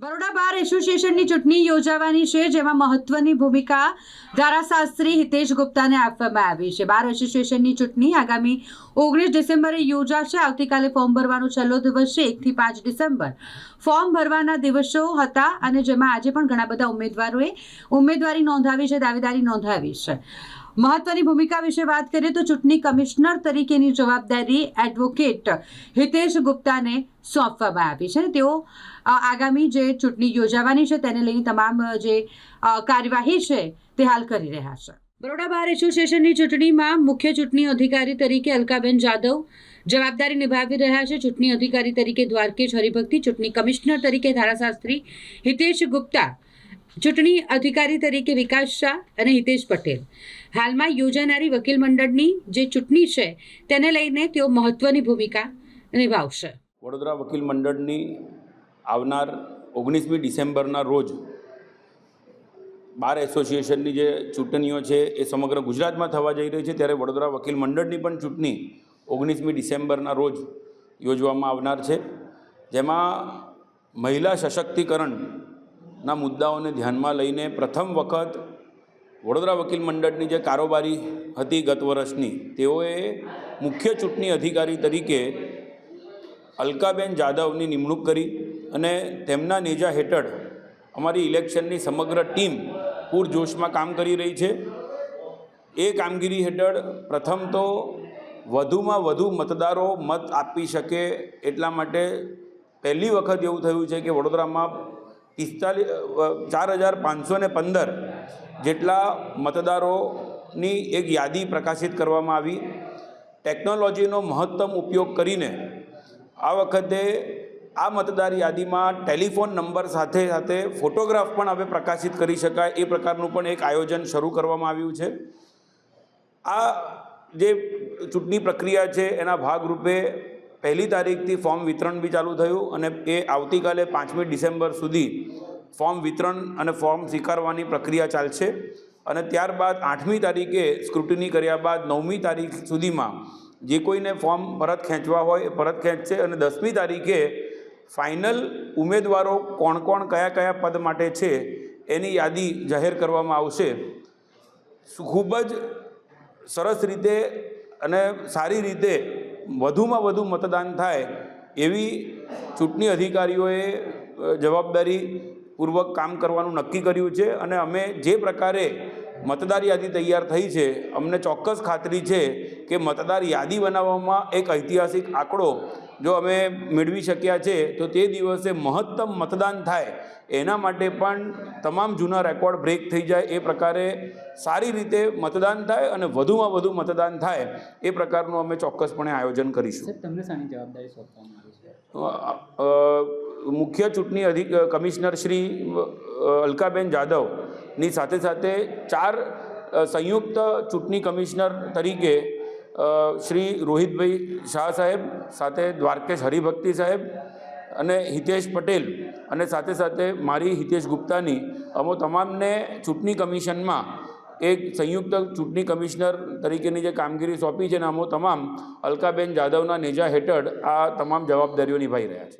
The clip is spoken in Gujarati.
બરોડા બાર એસોસિએશનની ચૂંટણી યોજાવાની છે, જેમાં મહત્વની ભૂમિકા ધારાશાસ્ત્રી હિતેશ ગુપ્તાને આપવામાં આવી છે। બાર એસોસિએશનની ચૂંટણી આગામી 19 ડિસેમ્બરે યોજાશે। આવતીકાલે ફોર્મ ભરવાનો છેલ્લો દિવસ છે। 1 થી 5 ડિસેમ્બર ફોર્મ ભરવાના દિવસો હતા અને જેમાં આજે પણ ઘણા બધા ઉમેદવારોએ ઉમેદવારી નોંધાવી છે, દાવેદારી નોંધાવી છે। મહત્વની ભૂમિકા વિશે વાત કરીએ તો ચૂંટણી કમિશનર તરીકેની જવાબદારી એડવોકેટ હિતેશ ગુપ્તાને સોંપવામાં આવી છે। તેઓ આગામી જે ચૂંટણી યોજાવાની છે તેને લઈને તમામ જે કાર્યવાહી છે તે હાલ કરી રહ્યા છે। બરોડા બાર એસોસિએશનની ચૂંટણીમાં મુખ્ય ચૂંટણી અધિકારી તરીકે અલકાબેન જાદવ જવાબદારી નિભાવી રહ્યા છે। ચૂંટણી અધિકારી તરીકે દ્વારકેશ હરિભક્તિ, ચૂંટણી કમિશનર તરીકે ધારાશાસ્ત્રી હિતેશ ગુપ્તા, ચૂંટણી અધિકારી તરીકે વિકાસ શાહ અને હિતેશ પટેલ હાલમાં યોજાનારી વકીલ મંડળની જે ચૂંટણી છે તેને લઈને તેઓ મહત્વની ભૂમિકા નિભાવશે। વડોદરા વકીલ મંડળની આવનાર 19મી ડિસેમ્બરના રોજ બાર એસોસિએશનની જે ચૂંટણીઓ છે એ સમગ્ર ગુજરાતમાં થવા જઈ રહી છે, ત્યારે વડોદરા વકીલ મંડળની પણ ચૂંટણી 19મી ડિસેમ્બરના રોજ યોજવામાં આવનાર છે, જેમાં મહિલા સશક્તિકરણના મુદ્દાઓને ધ્યાનમાં લઈને પ્રથમ વખત વડોદરા વકીલ મંડળની જે કારોબારી હતી ગત વર્ષની, તેઓએ મુખ્ય ચૂંટણી અધિકારી તરીકે અલકાબેન જાદવની નિમણૂક કરી અને તેમના નેજા હેઠળ અમારી ઇલેક્શનની સમગ્ર ટીમ પૂરજોશમાં કામ કરી રહી છે। એ કામગીરી હેઠળ પ્રથમ તો વધુમાં વધુ મતદારો મત આપી શકે એટલા માટે પહેલી વખત એવું થયું છે કે વડોદરામાં 4515 જેટલા મતદારોની એક યાદી પ્રકાશિત કરવામાં આવી। ટેકનોલોજીનો મહત્તમ ઉપયોગ કરીને આ વખતે આ મતદાર યાદીમાં ટેલિફોન નંબર સાથે સાથે ફોટોગ્રાફ પણ હવે પ્રકાશિત કરી શકાય એ પ્રકારનું પણ એક આયોજન શરૂ કરવામાં આવ્યું છે। આ જે ચૂંટણી પ્રક્રિયા છે એના ભાગરૂપે 1લી તારીખથી ફોર્મ વિતરણ બી ચાલુ થયું અને એ આવતીકાલે 5મી ડિસેમ્બર સુધી ફોર્મ વિતરણ અને ફોર્મ સ્વીકારવાની પ્રક્રિયા ચાલશે અને ત્યારબાદ 8મી તારીખે સ્ક્રુટિની કર્યા બાદ 9મી તારીખ સુધીમાં જે કોઈને ફોર્મ પરત ખેંચવા હોય એ પરત ખેંચશે અને 10મી તારીખે ફાઇનલ ઉમેદવારો કોણ કોણ કયા કયા પદ માટે છે એની યાદી જાહેર કરવામાં આવશે। ખૂબ જ સરસ રીતે અને સારી રીતે વધુમાં વધુ મતદાન થાય એવી ચૂંટણી અધિકારીઓએ જવાબદારીપૂર્વક કામ કરવાનું નક્કી કર્યું છે અને અમે જે પ્રકારે મતદાર યાદી તૈયાર થઈ છે, અમને ચોક્કસ ખાતરી છે કે મતદાર યાદી બનાવવામાં એક ઐતિહાસિક આંકડો જો અમે મેળવી શક્યા છે તો તે દિવસે મહત્તમ મતદાન થાય એના માટે પણ તમામ જૂના રેકોર્ડ બ્રેક થઈ જાય એ પ્રકારે સારી રીતે મતદાન થાય અને વધુમાં વધુ મતદાન થાય એ પ્રકારનું અમે ચોક્કસપણે આયોજન કરીશું। તમને શાની જવાબદારી સોંપવામાં આવી છે? મુખ્ય ચૂંટણી કમિશનર શ્રી અલકાબેન જાદવની સાથે સાથે 4 સંયુક્ત ચૂંટણી કમિશનર તરીકે શ્રી રોહિતભાઈ શાહ સાહેબ, સાથે દ્વારકેશ હરિભક્તિ સાહેબ અને હિતેશ પટેલ અને સાથે સાથે મારી હિતેશ ગુપ્તાની અમો તમામને ચૂંટણી કમિશનમાં એક સંયુક્ત ચૂંટણી કમિશનર તરીકેની જે કામગીરી સોંપી છે અને અમો તમામ અલકાબેન જાદવના નેજા હેઠળ આ તમામ જવાબદારીઓ નિભાવી રહ્યા છે।